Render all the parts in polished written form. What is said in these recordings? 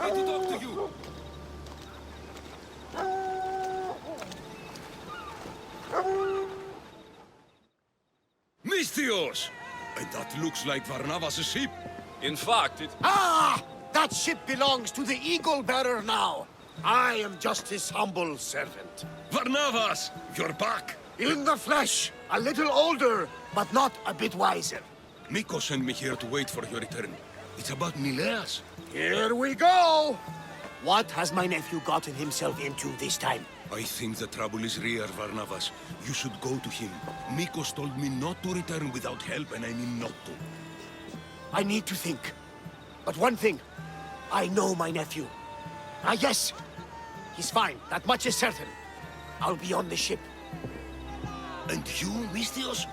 try to talk to you. Misthios! And that looks like Varnavas' ship. In fact, it... Ah! That ship belongs to the Eagle Bearer now. I am just his humble servant. Varnavas! You're back! In the flesh, a little older, but not a bit wiser. Miko sent me here to wait for your return. It's about Nileas. Here we go! What has my nephew gotten himself into this time? I think the trouble is real, Varnavas. You should go to him. Mikos told me not to return without help, and I mean not to. I need to think. But one thing, I know my nephew. Ah, yes. He's fine. That much is certain. I'll be on the ship. And you, Misthios?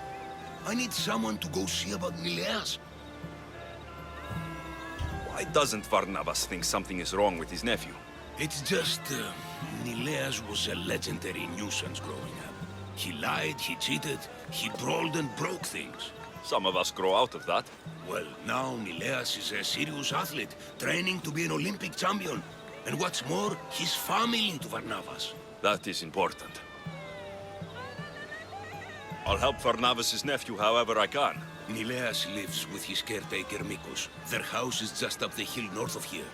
I need someone to go see about Nileas. Why doesn't Varnavas think something is wrong with his nephew? It's just, Nileas was a legendary nuisance growing up. He lied, he cheated, he brawled and broke things. Some of us grow out of that. Well, now Nileas is a serious athlete, training to be an Olympic champion. And what's more, he's family to Varnavas. That is important. I'll help Varnavas' nephew however I can. Nileas lives with his caretaker Mikos. Their house is just up the hill north of here.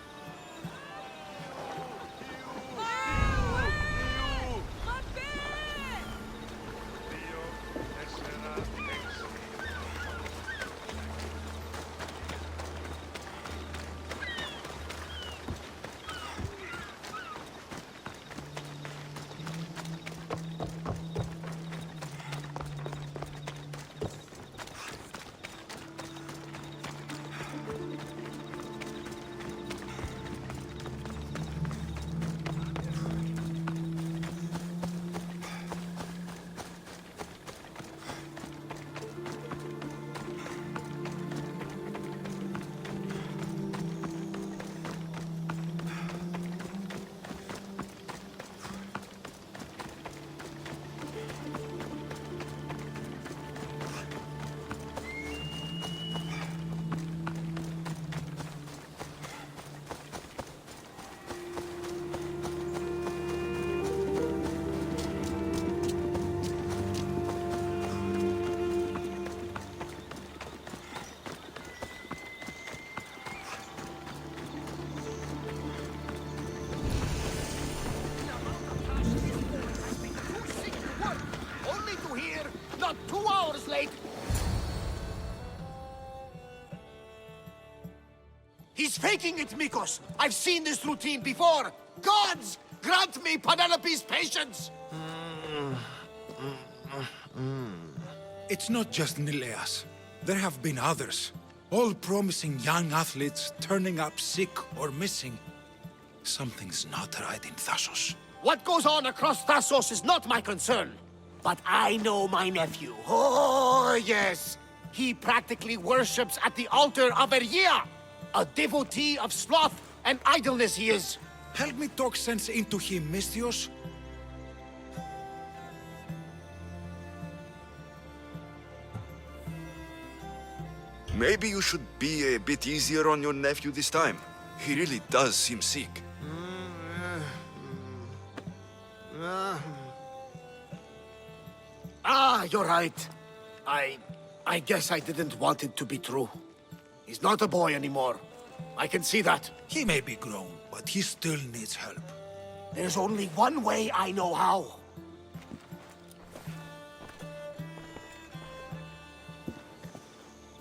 Not 2 hours late. He's faking it, Mikos. I've seen this routine before. Gods, grant me Penelope's patience. It's not just Nileas. There have been others. All promising young athletes turning up sick or missing. Something's not right in Thassos. What goes on across Thassos is not my concern. But I know my nephew. Oh, yes. He practically worships at the altar of Ergia. A devotee of sloth and idleness he is. Help me talk sense into him, Misthios. Maybe you should be a bit easier on your nephew this time. He really does seem sick. Ah, you're right. I guess I didn't want it to be true. He's not a boy anymore. I can see that. He may be grown, but he still needs help. There's only one way I know how.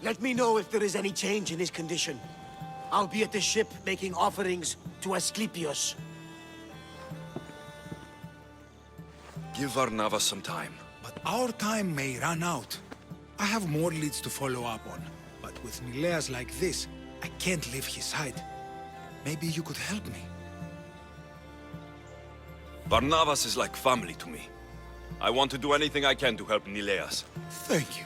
Let me know if there is any change in his condition. I'll be at the ship making offerings to Asclepius. Give Varnavas some time. But our time may run out. I have more leads to follow up on. But with Nileas like this, I can't leave his side. Maybe you could help me. Varnavas is like family to me. I want to do anything I can to help Nileas. Thank you.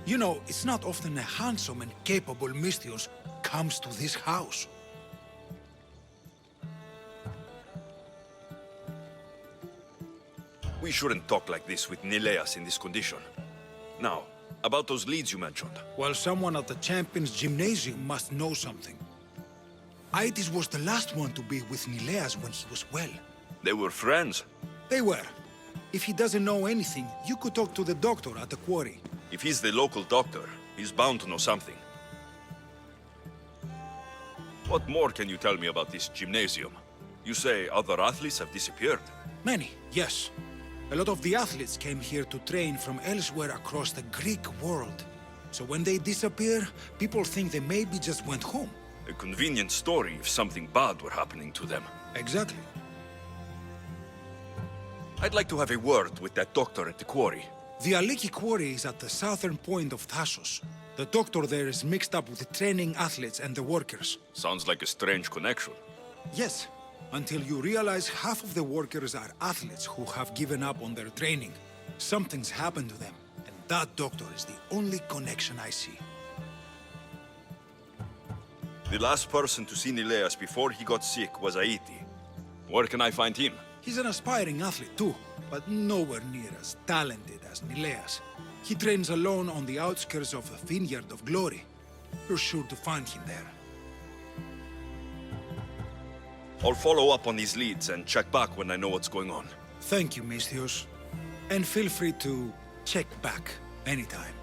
You know, it's not often a handsome and capable Misthios comes to this house. We shouldn't talk like this with Nileas in this condition. Now, about those leads you mentioned. Well, someone at the Champions Gymnasium must know something. Aetis was the last one to be with Nileas when he was well. They were friends. They were. If he doesn't know anything, you could talk to the doctor at the quarry. If he's the local doctor, he's bound to know something. What more can you tell me about this gymnasium? You say other athletes have disappeared? Many, yes. A lot of the athletes came here to train from elsewhere across the Greek world. So when they disappear, people think they maybe just went home. A convenient story if something bad were happening to them. Exactly. I'd like to have a word with that doctor at the quarry. The Aliki quarry is at the southern point of Thassos. The doctor there is mixed up with the training athletes and the workers. Sounds like a strange connection. Yes, until you realize half of the workers are athletes who have given up on their training. Something's happened to them, and that doctor is the only connection I see. The last person to see Nileas before he got sick was Aiti. Where can I find him? He's an aspiring athlete too, but nowhere near as talented as Nileas. He trains alone on the outskirts of the Vineyard of Glory. You're sure to find him there. I'll follow up on these leads and check back when I know what's going on. Thank you, Misthios. And feel free to check back anytime.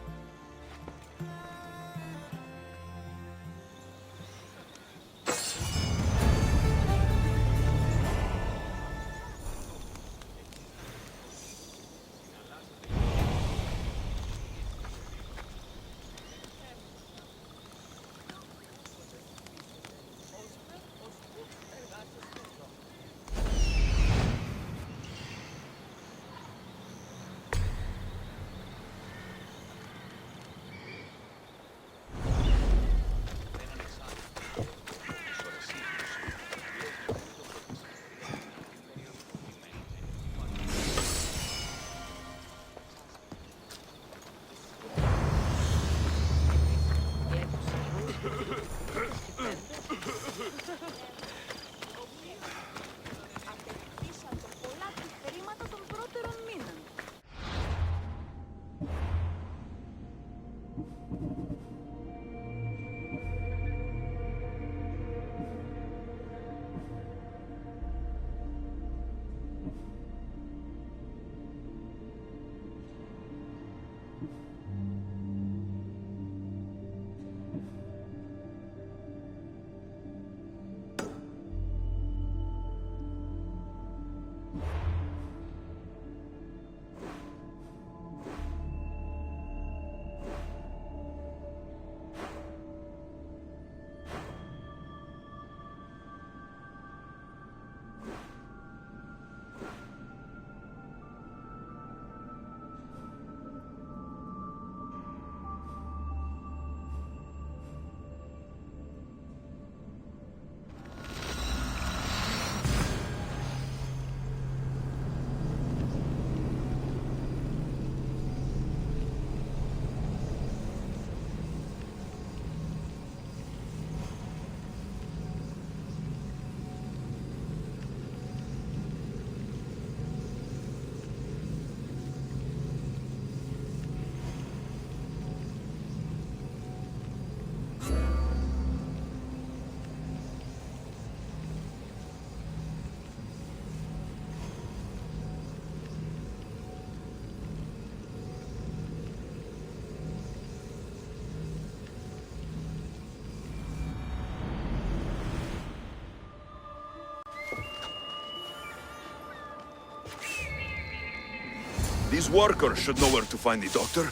These workers should know where to find the doctor.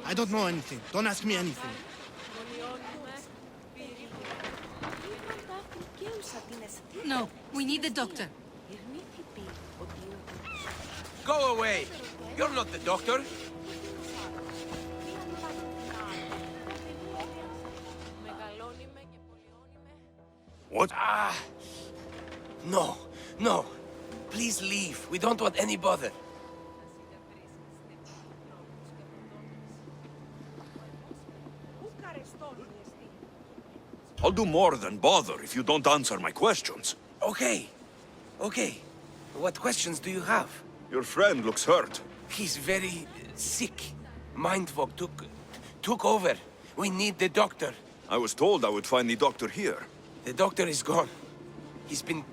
I don't know anything. Don't ask me anything. No, we need the doctor. Go away! You're not the doctor! What? No, no. Please leave. We don't want any bother. I'll do more than bother if you don't answer my questions. Okay. Okay. What questions do you have? Your friend looks hurt. He's very sick. Mind fog took over. We need the doctor. I was told I would find the doctor here. The doctor is gone. He's been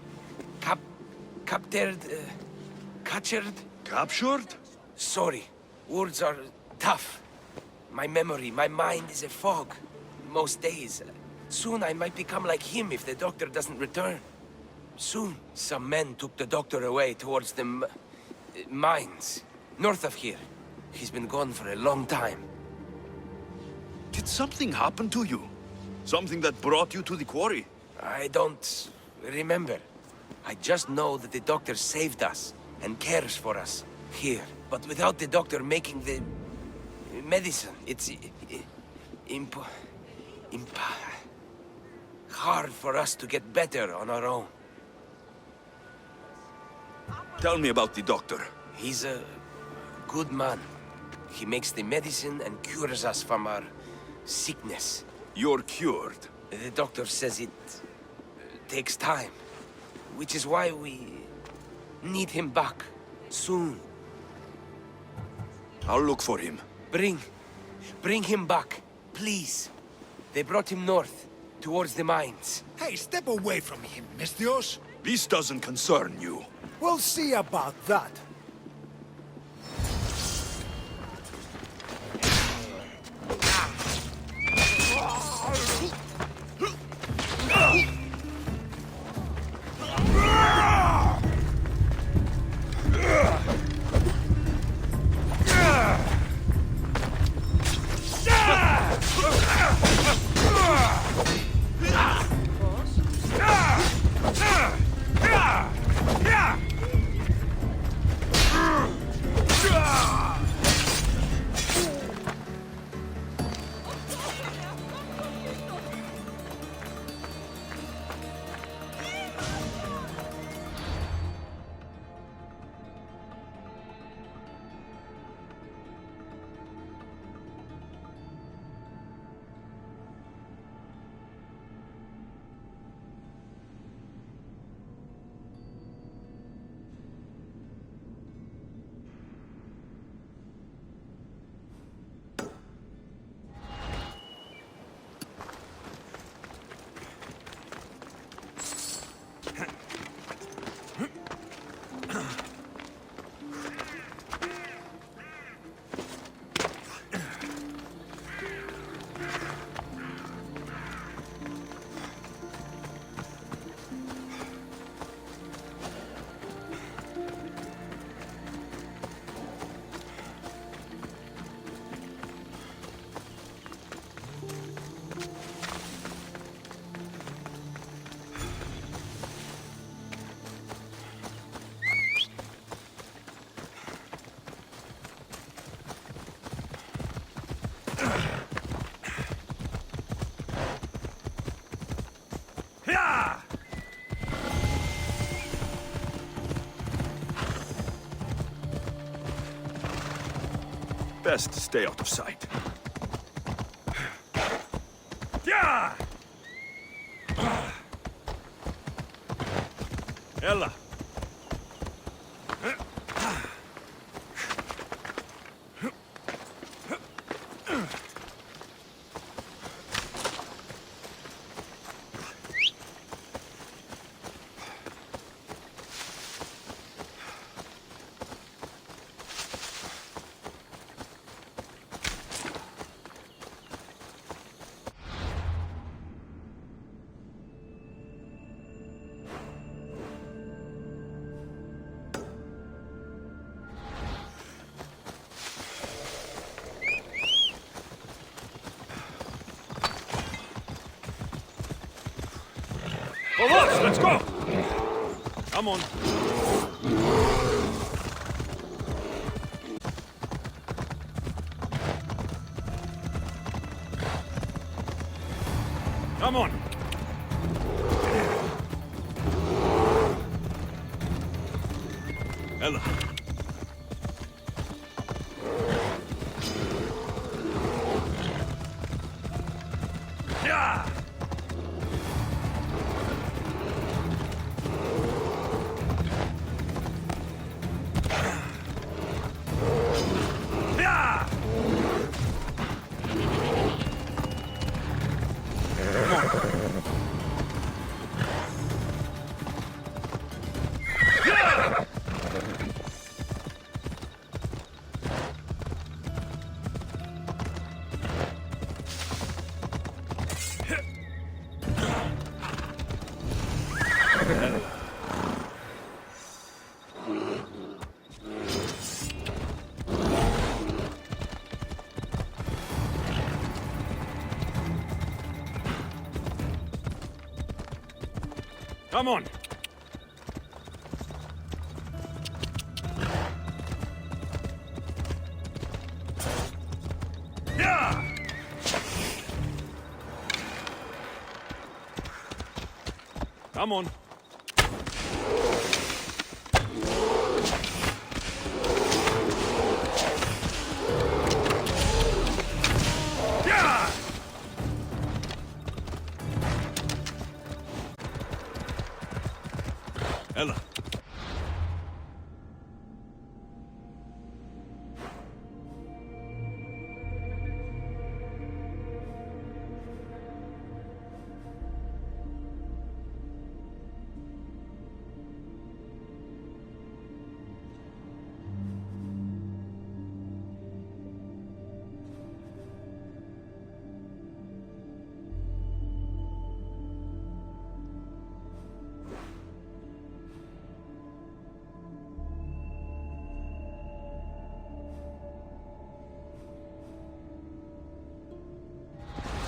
captured. Captured? Sorry. Words are tough. My memory, my mind is a fog. Most days. Soon I might become like him if the doctor doesn't return. Soon, some men took the doctor away towards the mines, north of here. He's been gone for a long time. Did something happen to you? Something that brought you to the quarry? I don't remember. I just know that the doctor saved us and cares for us here. But without the doctor making the medicine, it's hard for us to get better on our own. Tell me about the doctor. He's a good man. He makes the medicine and cures us from our sickness. You're cured. The doctor says it takes time, which is why we need him back soon. I'll look for him. Bring him back, please. They brought him north, towards the mines. Hey, step away from him, Misthios. This doesn't concern you. We'll see about that. Best to stay out of sight. Ella. Let's go! Come on. Come on. Ella. Yeah. Come on. Come on. Ella.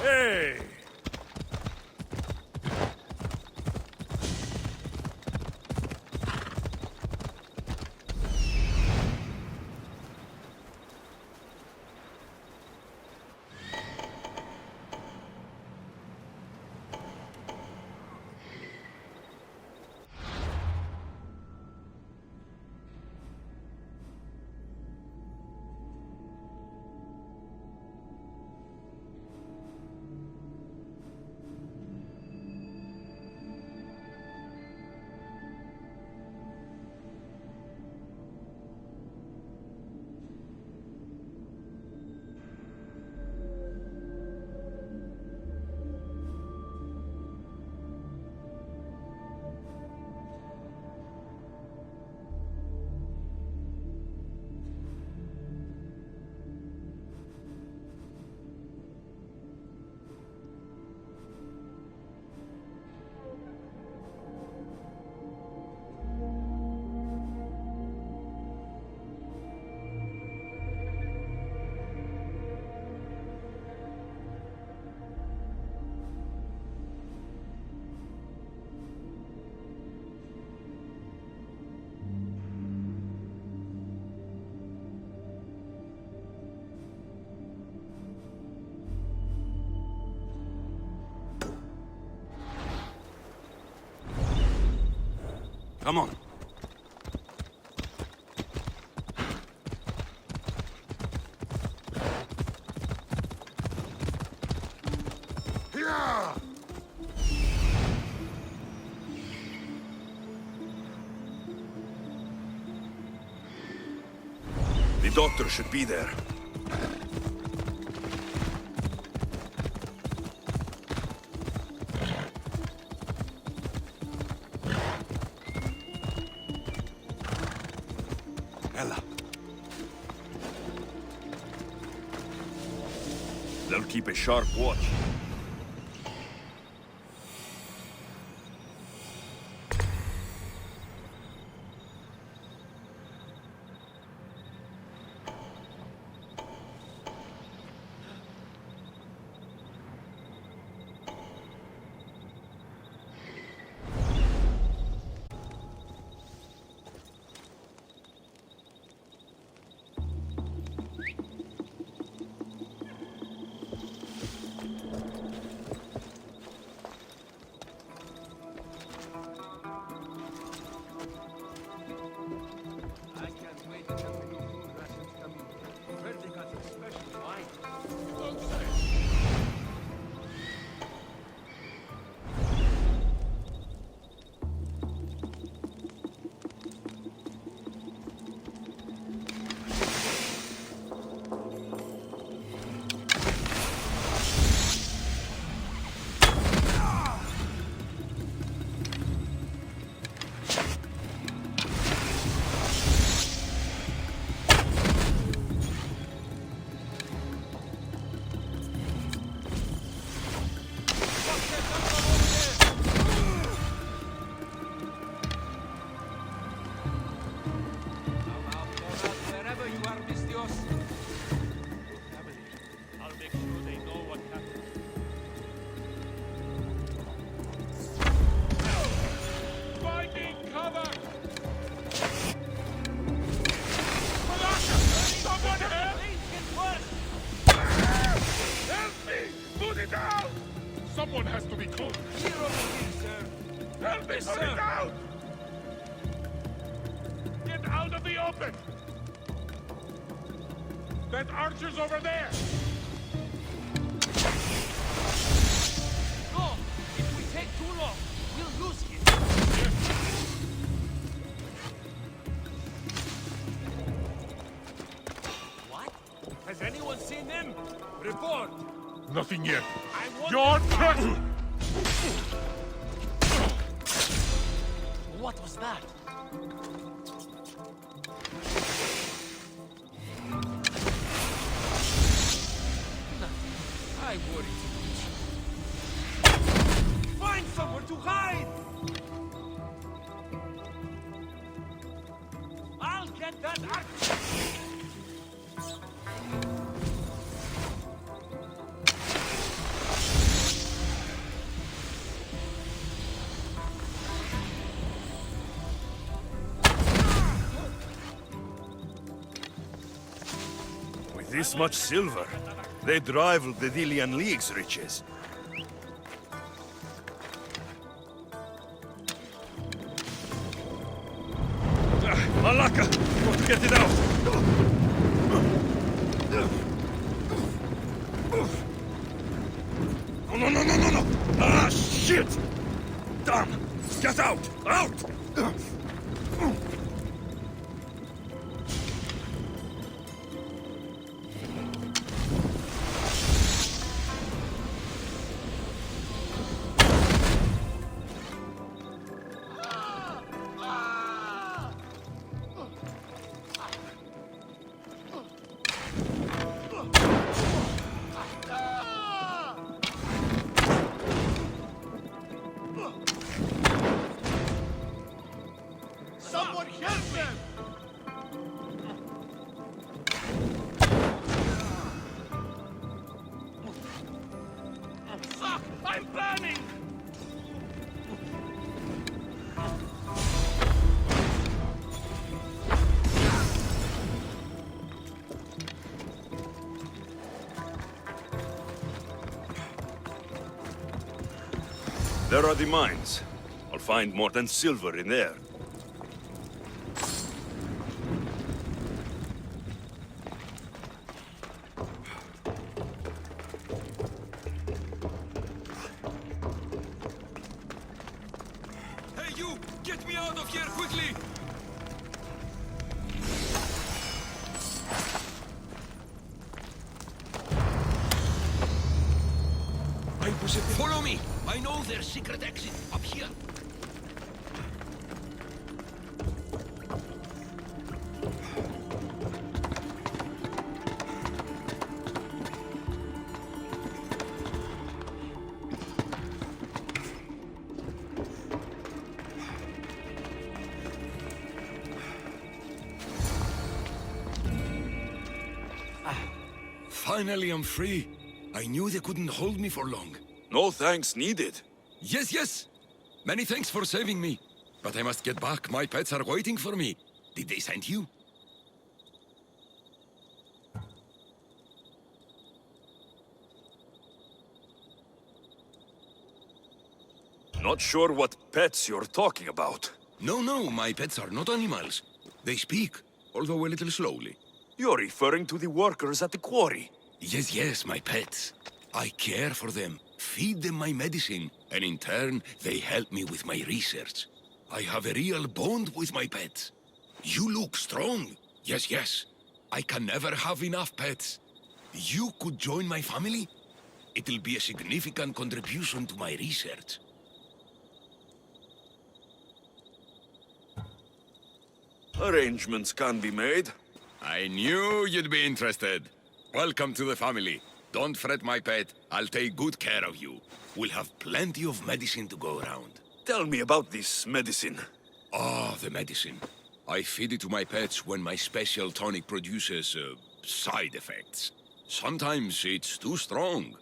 Hey! Come on. The doctor should be there. Ella. They'll keep a sharp watch. Help me put it out! Get out of the open! That archer's over there! No! If we take too long, we'll lose him. What? Has anyone seen them? Report! Nothing yet. I want Your them turn! What was that? Nothing. I worry too much. Find somewhere to hide! I'll get that archer! With this much silver, they'd rival the Dilian League's riches. Malaka! Don't get it out! No! Ah, shit! Damn! Get out! Out! Someone help them! Fuck! I'm burning! There are the mines. I'll find more than silver in there. Hey, you! Get me out of here quickly! Follow me! I know their secret exit up here. Finally, I'm free. I knew they couldn't hold me for long. No thanks needed. Yes! Many thanks for saving me. But I must get back. My pets are waiting for me. Did they send you? Not sure what pets you're talking about. No, my pets are not animals. They speak, although a little slowly. You're referring to the workers at the quarry. Yes, my pets. I care for them, feed them my medicine, and in turn, they help me with my research. I have a real bond with my pets. You look strong. Yes. I can never have enough pets. You could join my family? It'll be a significant contribution to my research. Arrangements can be made. I knew you'd be interested. Welcome to the family. Don't fret, my pet. I'll take good care of you. We'll have plenty of medicine to go around. Tell me about this medicine. The medicine. I feed it to my pets when my special tonic produces, side effects. Sometimes it's too strong.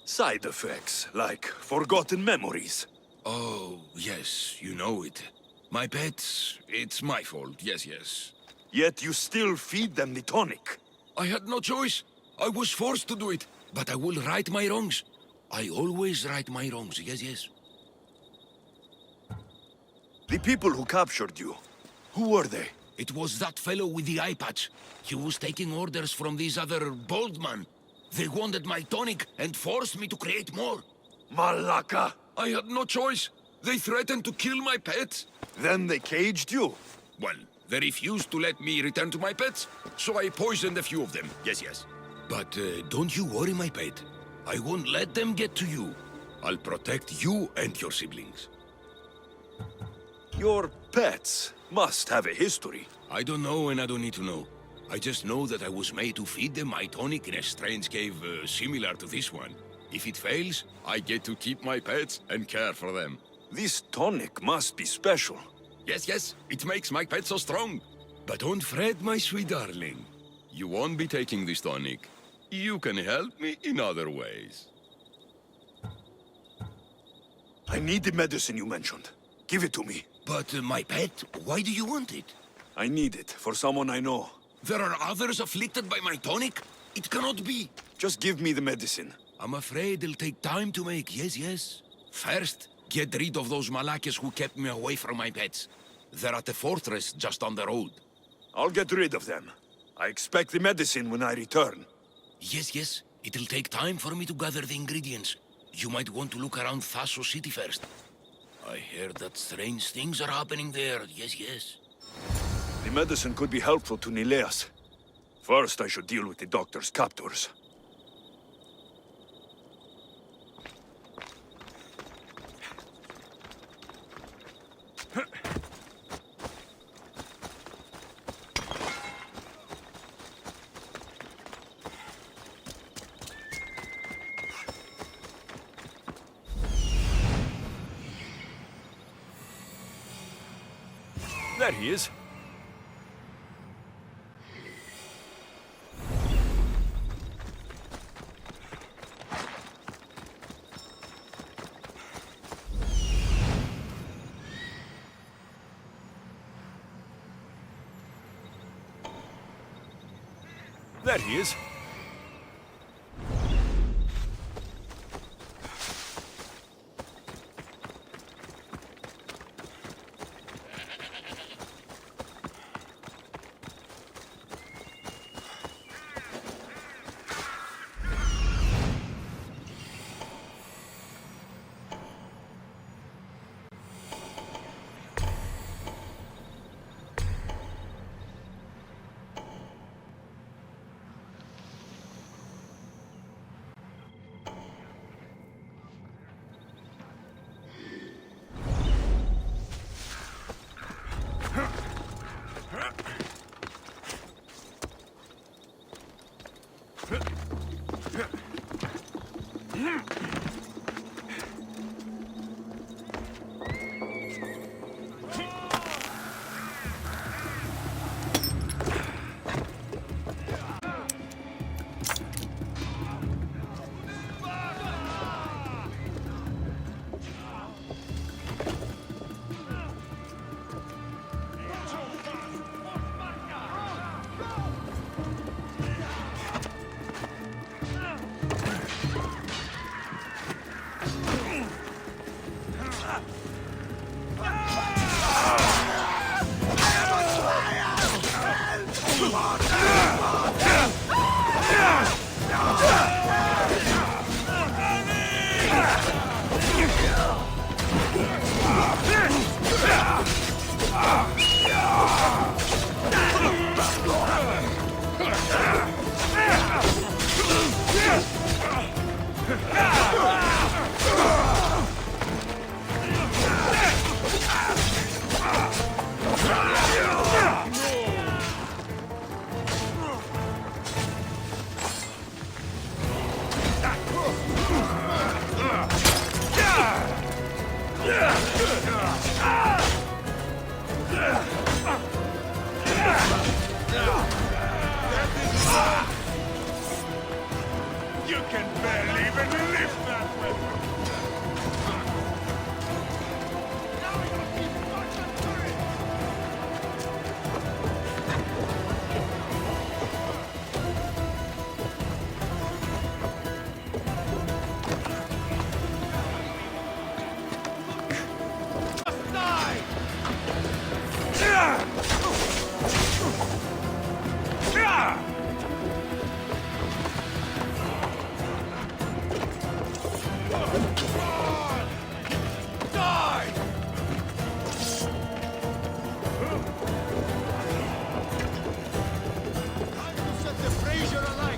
Side effects, like forgotten memories. Oh, yes, you know it. My pets, it's my fault, yes. Yet you still feed them the tonic. I had no choice. I was forced to do it. But I will right my wrongs. I always right my wrongs, yes. The people who captured you, who were they? It was that fellow with the eye patch. He was taking orders from these other bald man. They wanted my tonic and forced me to create more. Malaka! I had no choice. They threatened to kill my pets. Then they caged you? Well, they refused to let me return to my pets, so I poisoned a few of them. Yes, yes. But don't you worry, my pet. I won't let them get to you. I'll protect you and your siblings. Your pets must have a history. I don't know and I don't need to know. I just know that I was made to feed them my tonic in a strange cave similar to this one. If it fails, I get to keep my pets and care for them. This tonic must be special. Yes, yes, it makes my pet so strong. But don't fret, my sweet darling. You won't be taking this tonic. You can help me in other ways. I need the medicine you mentioned. Give it to me. But my pet, why do you want it? I need it for someone I know. There are others afflicted by my tonic? It cannot be. Just give me the medicine. I'm afraid it'll take time to make, yes, yes. First, get rid of those Malakas who kept me away from my pets. They're at the fortress just on the road. I'll get rid of them. I expect the medicine when I return. Yes, yes. It'll take time for me to gather the ingredients. You might want to look around Thassos City first. I heard that strange things are happening there. Yes, yes. The medicine could be helpful to Nileas. First, I should deal with the doctor's captors. There he is. There he is.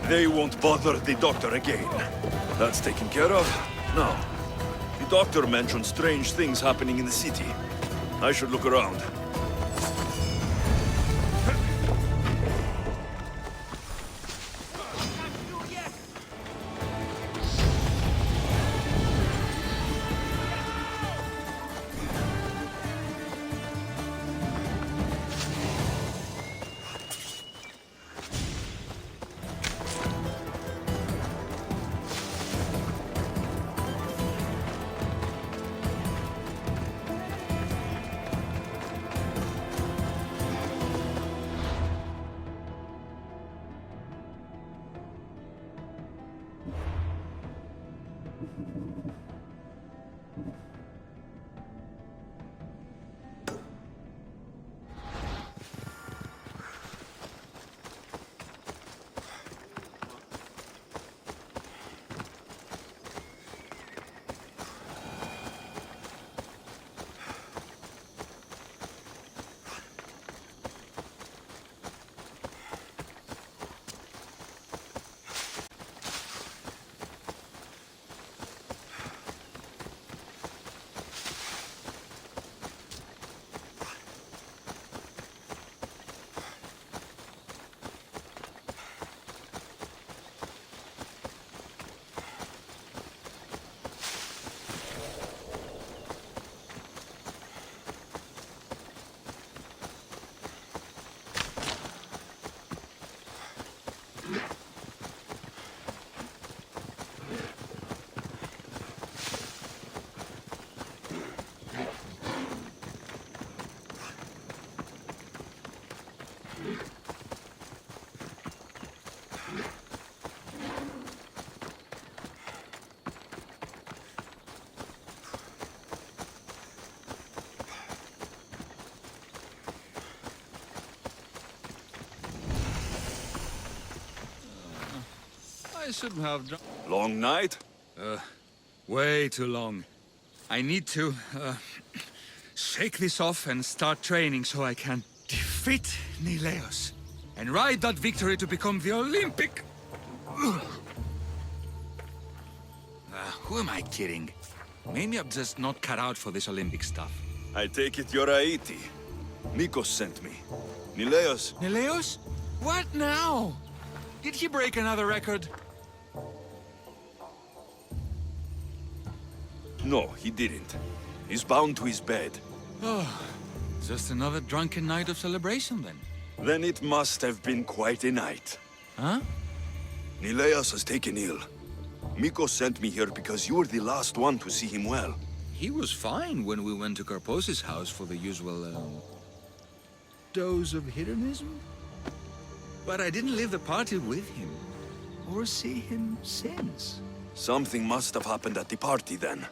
They won't bother the doctor again. That's taken care of. Now, the doctor mentioned strange things happening in the city. I should look around. I should have done. Long night? Way too long. I need to shake this off and start training so I can defeat Nileos and ride that victory to become the Olympic. Who am I kidding? Maybe I'm just not cut out for this Olympic stuff. I take it you're Aiti. Nikos sent me. Nileos? Nileos? What now? Did he break another record? No, he didn't. He's bound to his bed. Just another drunken night of celebration then. Then it must have been quite a night. Huh? Nileos has taken ill. Mikos sent me here because you were the last one to see him well. He was fine when we went to Karpos' house for the usual, dose of hedonism. But I didn't leave the party with him, or see him since. Something must have happened at the party then.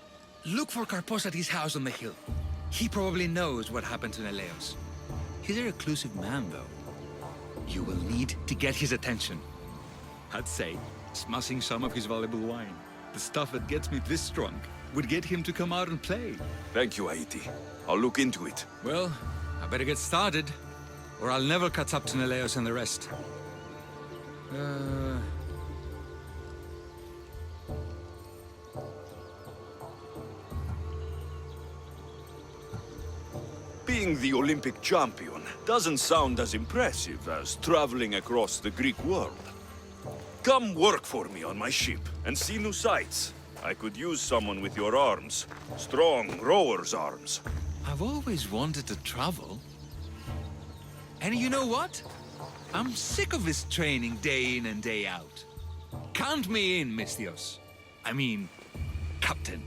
Look for Karpos at his house on the hill. He probably knows what happened to Neleos. He's a reclusive man, though. You will need to get his attention. I'd say, smashing some of his valuable wine, the stuff that gets me this drunk, would get him to come out and play. Thank you, Aiti. I'll look into it. Well, I better get started, or I'll never catch up to Neleos and the rest. Being the Olympic champion doesn't sound as impressive as traveling across the Greek world. Come work for me on my ship and see new sights. I could use someone with your arms. Strong rower's arms. I've always wanted to travel. And you know what? I'm sick of this training day in and day out. Count me in, Misthios. I mean, Captain.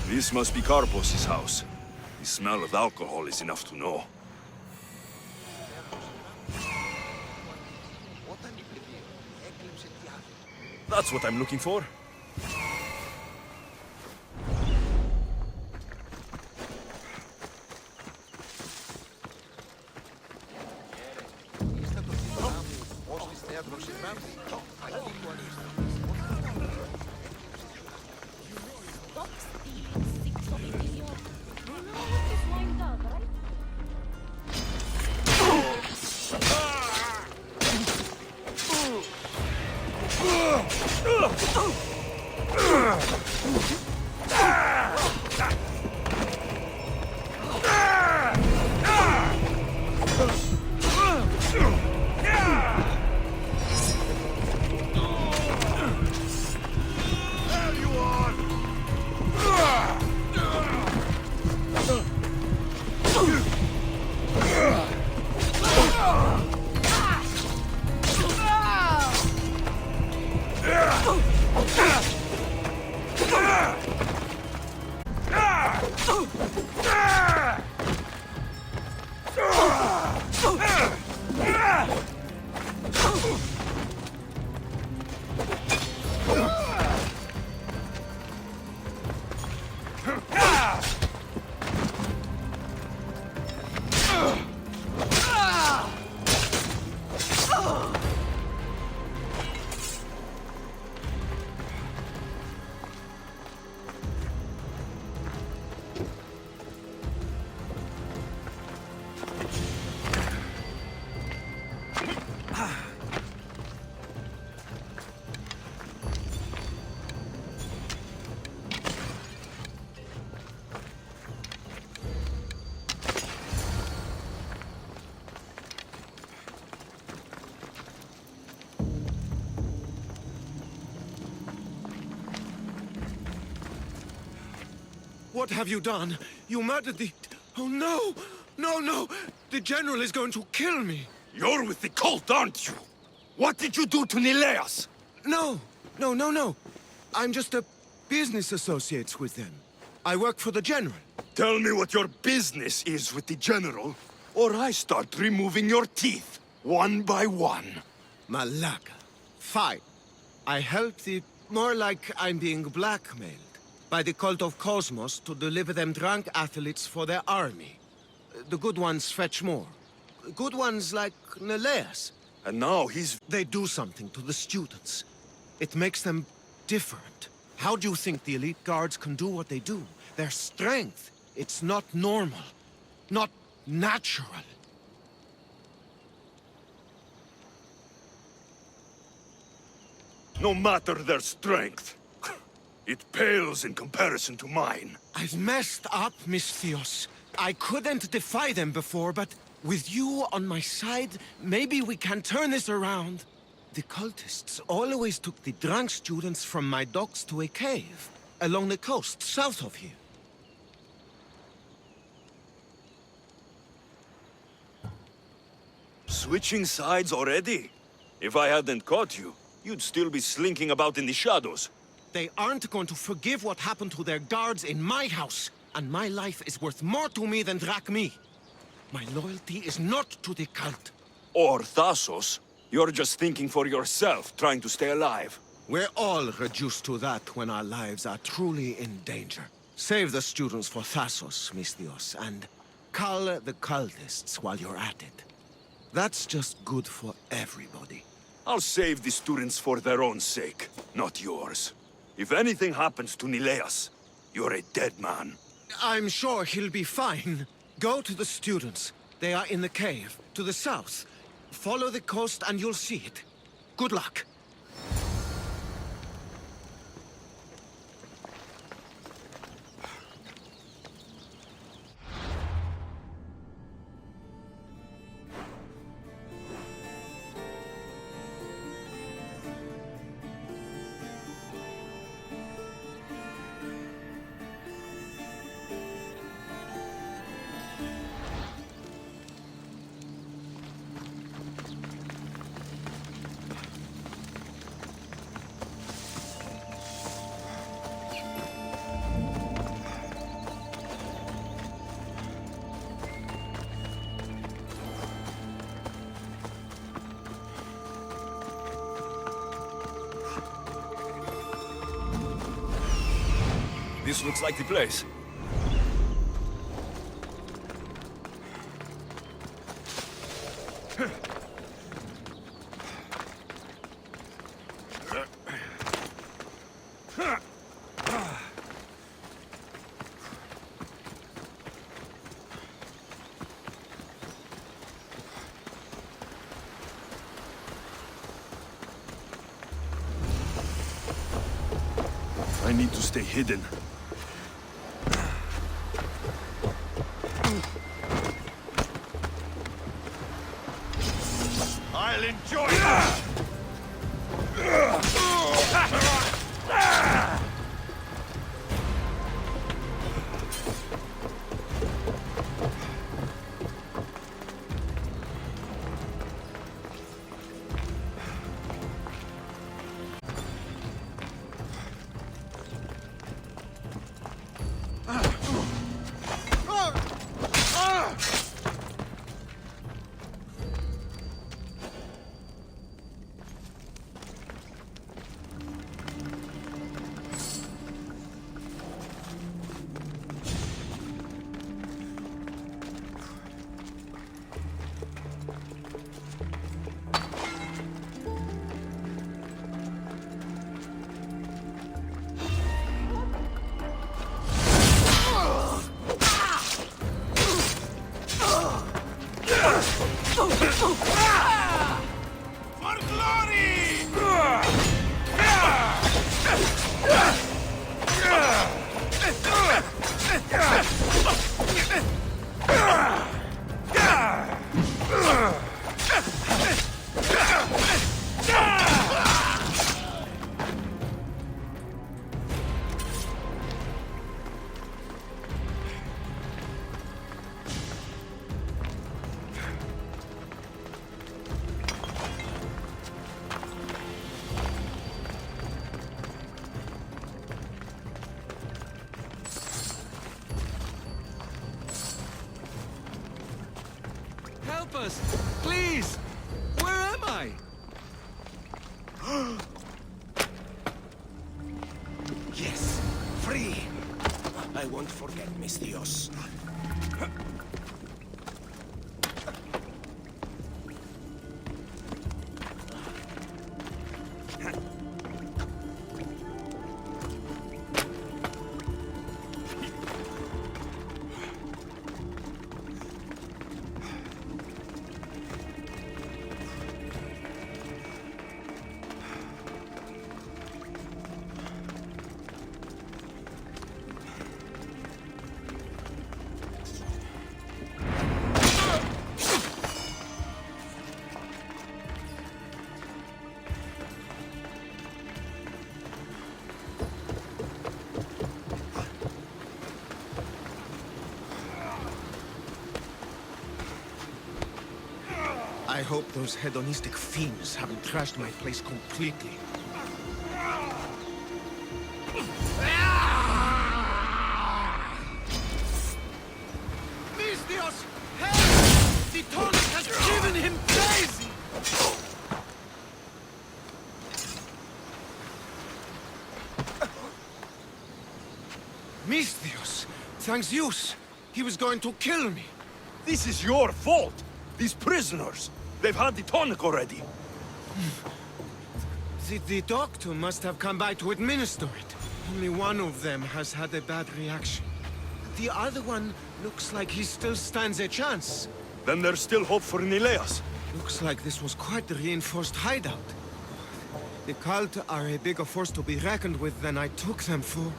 This must be Karpos' house. The smell of alcohol is enough to know. That's what I'm looking for. What have you done? You murdered the... Oh, no! No, no! The General is going to kill me! You're with the cult, aren't you? What did you do to Nileas? No! No, no, no! I'm just a business associate with them. I work for the General. Tell me what your business is with the General, or I start removing your teeth, one by one. Malaka. Fine. I help the... More like I'm being blackmailed by the cult of Cosmos to deliver them drunk athletes for their army. The good ones fetch more. Good ones like Nileas. And now he's... They do something to the students. It makes them different. How do you think the elite guards can do what they do? Their strength. It's not normal. Not natural. No matter their strength, it pales in comparison to mine. I've messed up, Misthios. I couldn't defy them before, but with you on my side, maybe we can turn this around. The cultists always took the drunk students from my docks to a cave, along the coast, south of here. Switching sides already? If I hadn't caught you, you'd still be slinking about in the shadows. They aren't going to forgive what happened to their guards in my house, and my life is worth more to me than Drachmi. My loyalty is not to the cult. Or Thassos. You're just thinking for yourself, trying to stay alive. We're all reduced to that when our lives are truly in danger. Save the students for Thassos, Misthios, and cull the cultists while you're at it. That's just good for everybody. I'll save the students for their own sake, not yours. If anything happens to Nileas, you're a dead man. I'm sure he'll be fine. Go to the students. They are in the cave, to the south. Follow the coast and you'll see it. Good luck. This looks like the place. I need to stay hidden. I'll enjoy it! Help us! Please! Where am I? Yes, free. I won't forget, Misthios. I hope those hedonistic fiends haven't trashed my place completely. Misthios! Help! The tonic has driven him crazy! Misthios! Thanks Zeus! He was going to kill me! This is your fault! These prisoners! They've had the tonic already! The doctor must have come by to administer it. Only one of them has had a bad reaction. The other one looks like he still stands a chance. Then there's still hope for Nileas. Looks like this was quite the reinforced hideout. The cult are a bigger force to be reckoned with than I took them for.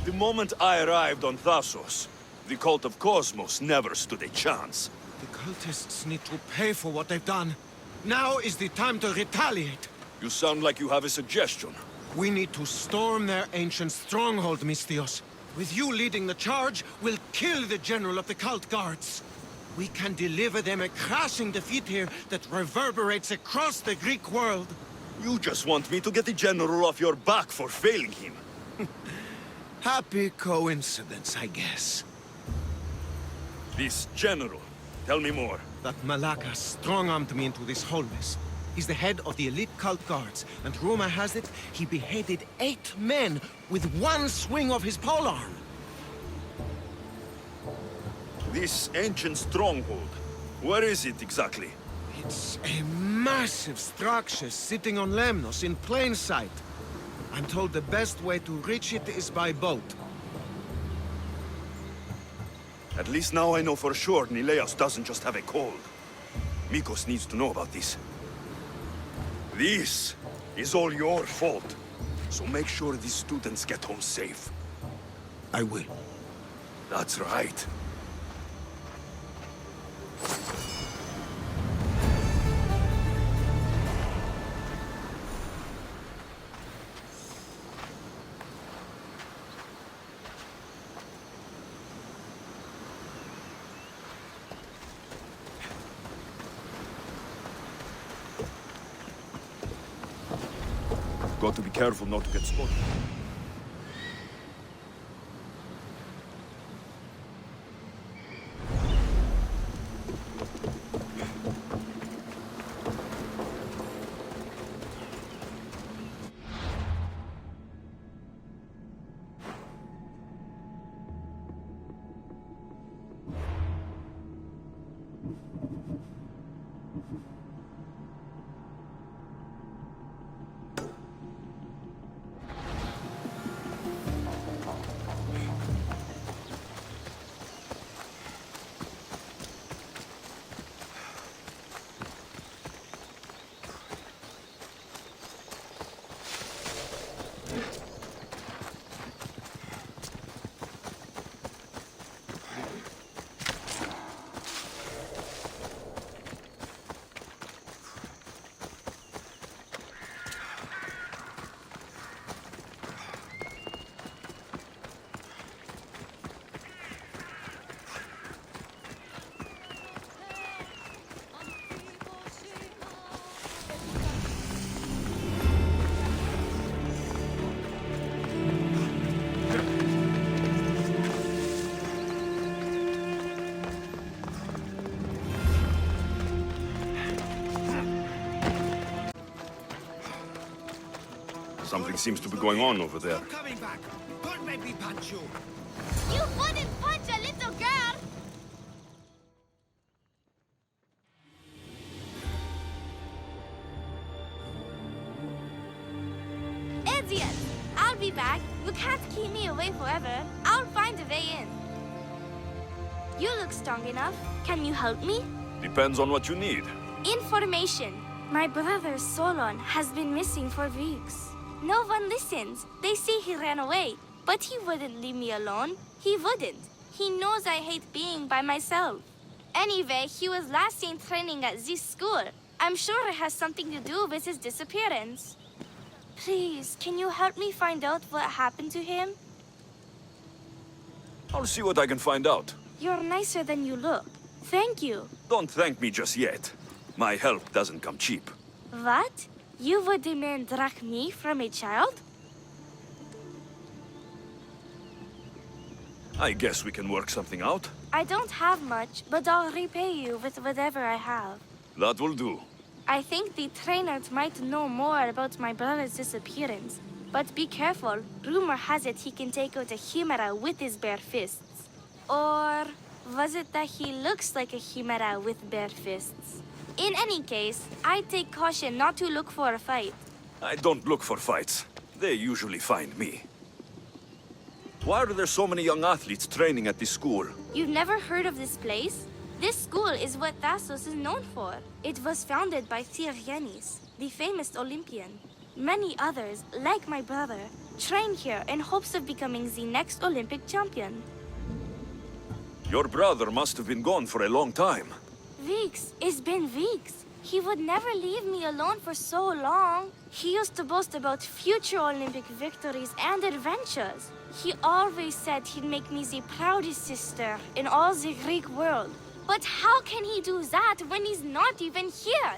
The moment I arrived on Thassos, the cult of Cosmos never stood a chance. The cultists need to pay for what they've done. Now is the time to retaliate. You sound like you have a suggestion. We need to storm their ancient stronghold, Misthios. With you leading the charge, we'll kill the general of the cult guards. We can deliver them a crashing defeat here that reverberates across the Greek world. You just want me to get the general off your back for failing him. Happy coincidence, I guess. This general, tell me more. That Malaka strong-armed me into this whole mess. He's the head of the elite cult guards, and rumor has it he beheaded 8 men with one swing of his polearm. This ancient stronghold, where is it exactly? It's a massive structure sitting on Lemnos in plain sight. I'm told the best way to reach it is by boat. At least now I know for sure Nileos doesn't just have a cold. Mikos needs to know about this. This is all your fault. So make sure these students get home safe. I will. That's right. Got to be careful not to get spotted. Something seems to be going on over there. Coming back. Don't make me punch you. You wouldn't punch a little girl! Idiot! I'll be back. You can't keep me away forever. I'll find a way in. You look strong enough. Can you help me? Depends on what you need. Information. My brother Solon has been missing for weeks. No one listens. They say he ran away. But he wouldn't leave me alone. He wouldn't. He knows I hate being by myself. Anyway, he was last seen training at this school. I'm sure it has something to do with his disappearance. Please, can you help me find out what happened to him? I'll see what I can find out. You're nicer than you look. Thank you. Don't thank me just yet. My help doesn't come cheap. What? You would demand drachmi from a child? I guess we can work something out. I don't have much, but I'll repay you with whatever I have. That will do. I think the trainers might know more about my brother's disappearance. But be careful. Rumor has it he can take out a Chimera with his bare fists. Or was it that he looks like a Chimera with bare fists? In any case, I take caution not to look for a fight. I don't look for fights. They usually find me. Why are there so many young athletes training at this school? You've never heard of this place? This school is what Thassos is known for. It was founded by Theogenes, the famous Olympian. Many others, like my brother, train here in hopes of becoming the next Olympic champion. Your brother must have been gone for a long time. Weeks. It's been weeks. He would never leave me alone for so long. He used to boast about future Olympic victories and adventures. He always said he'd make me the proudest sister in all the Greek world. But how can he do that when he's not even here?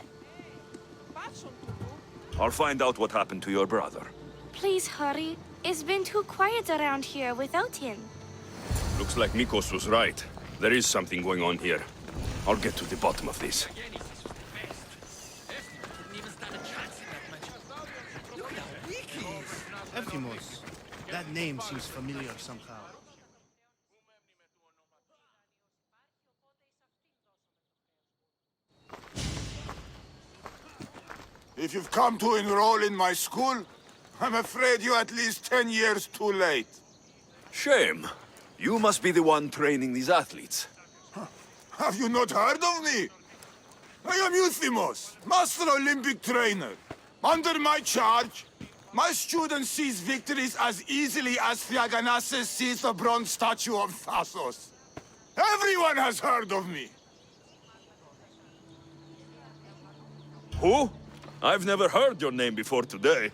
I'll find out what happened to your brother. Please hurry. It's been too quiet around here without him. Looks like Mikos was right. There is something going on here. I'll get to the bottom of this. That name seems familiar somehow. If you've come to enroll in my school, I'm afraid you're at least 10 years too late. Shame. You must be the one training these athletes. Have you not heard of me? I am Euthymos, Master Olympic Trainer. Under my charge, my students seize victories as easily as Theaganasses sees the bronze statue of Thasos. Everyone has heard of me. Who? I've never heard your name before today.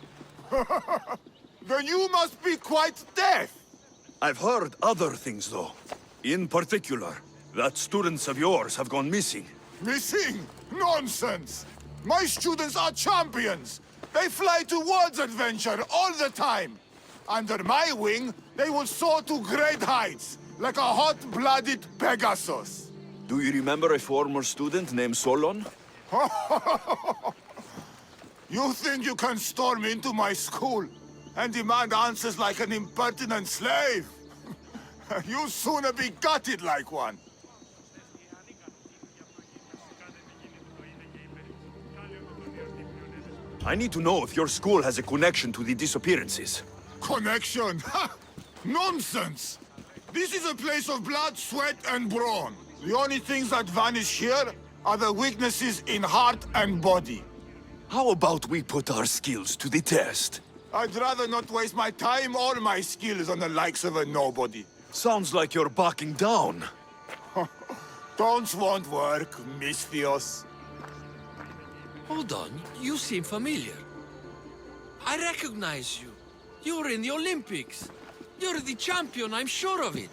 Then you must be quite deaf. I've heard other things, though. In particular, that students of yours have gone missing. Missing? Nonsense! My students are champions! They fly towards adventure all the time! Under my wing, they will soar to great heights, like a hot-blooded Pegasus. Do you remember a former student named Solon? You think you can storm into my school and demand answers like an impertinent slave? You'll sooner be gutted like one. I need to know if your school has a connection to the disappearances. Connection? Ha! Nonsense! This is a place of blood, sweat, and brawn. The only things that vanish here are the weaknesses in heart and body. How about we put our skills to the test? I'd rather not waste my time or my skills on the likes of a nobody. Sounds like you're backing down. Don't want work, Misthios. Hold on, you seem familiar. I recognize you. You're in the Olympics. You're the champion, I'm sure of it.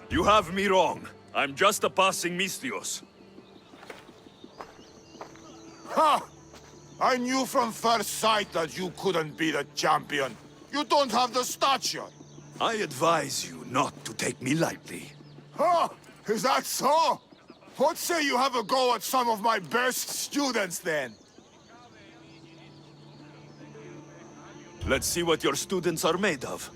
You have me wrong. I'm just a passing Misthios. Ha! I knew from first sight that you couldn't be the champion. You don't have the stature. I advise you not to take me lightly. Huh? Is that so? What say you have a go at some of my best students, then? Let's see what your students are made of.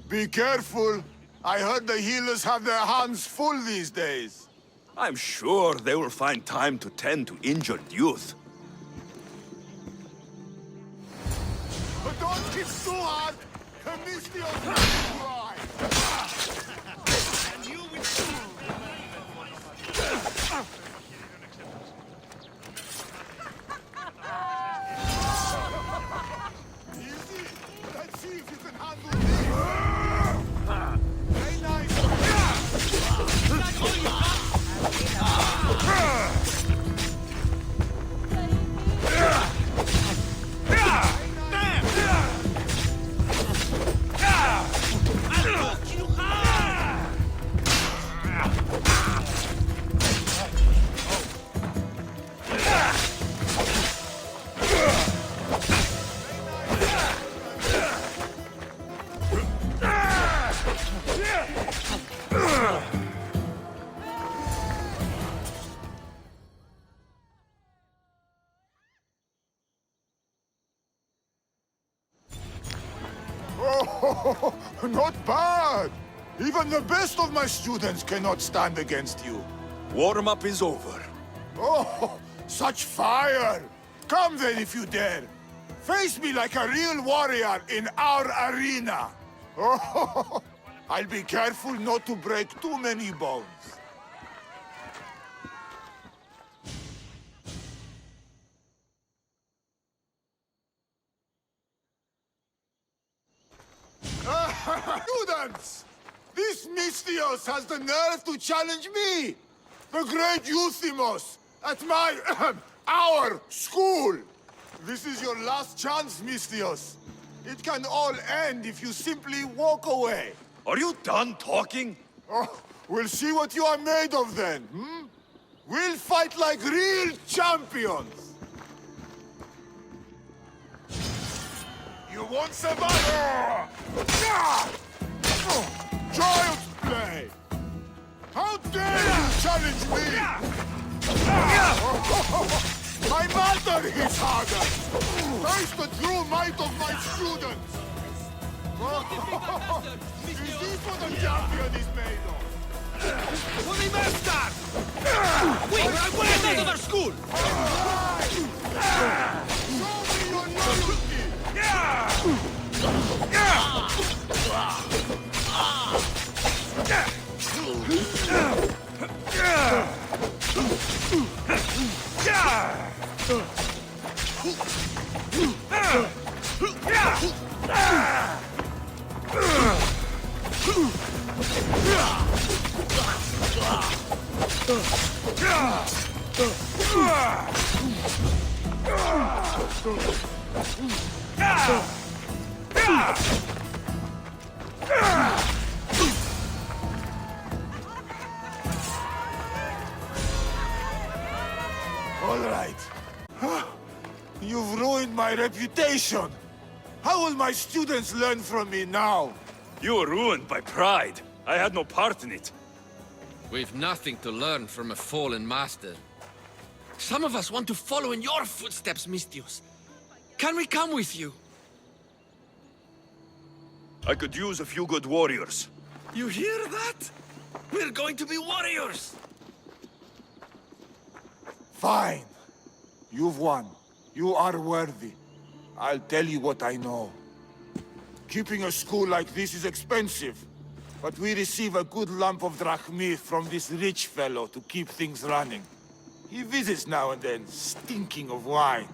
Be careful. I heard the healers have their hands full these days. I'm sure they will find time to tend to injured youth. But don't hit too hard. Misthios will cry. And you will too. Easy. Let's see if you can handle this. Very nice. Oh, not bad. Even the best of my students cannot stand against you. Warm-up is over. Oh, such fire! Come then if you dare. Face me like a real warrior in our arena. Oh, I'll be careful not to break too many bones. Students! This Misthios has the nerve to challenge me, the great Euthymos, at my, our school. This is your last chance, Misthios. It can all end if you simply walk away. Are you done talking? Oh, we'll see what you are made of then, hmm? We'll fight like real champions. You won't survive! Child's play! How dare you challenge me! My mother is harder! Taste the true might of my students! Is this what a champion is made of? What a master! Wait, I'm going to our school! Show me your loyalty! All right. You've ruined my reputation. How will my students learn from me now? You were ruined by pride. I had no part in it. We've nothing to learn from a fallen master. Some of us want to follow in your footsteps, Misthios. Can we come with you? I could use a few good warriors. You hear that? We're going to be warriors! Fine. You've won. You are worthy. I'll tell you what I know. Keeping a school like this is expensive, but we receive a good lump of drachmi from this rich fellow to keep things running. He visits now and then, stinking of wine,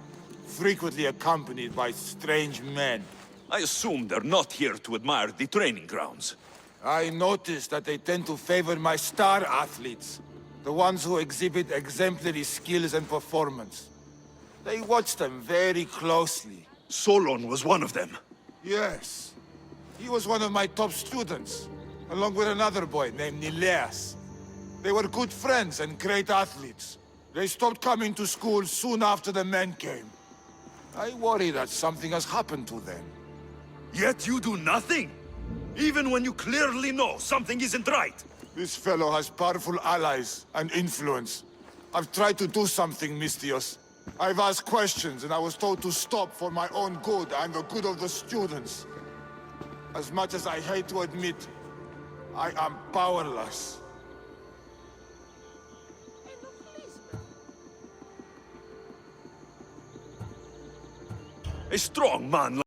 frequently accompanied by strange men. I assume they're not here to admire the training grounds. I noticed that they tend to favor my star athletes, the ones who exhibit exemplary skills and performance. They watch them very closely. Solon was one of them. Yes. He was one of my top students, along with another boy named Nileas. They were good friends and great athletes. They stopped coming to school soon after the men came. I worry that something has happened to them. Yet you do nothing? Even when you clearly know something isn't right? This fellow has powerful allies and influence. I've tried to do something, Misthios. I've asked questions and I was told to stop for my own good and the good of the students. As much as I hate to admit, I am powerless. A strong man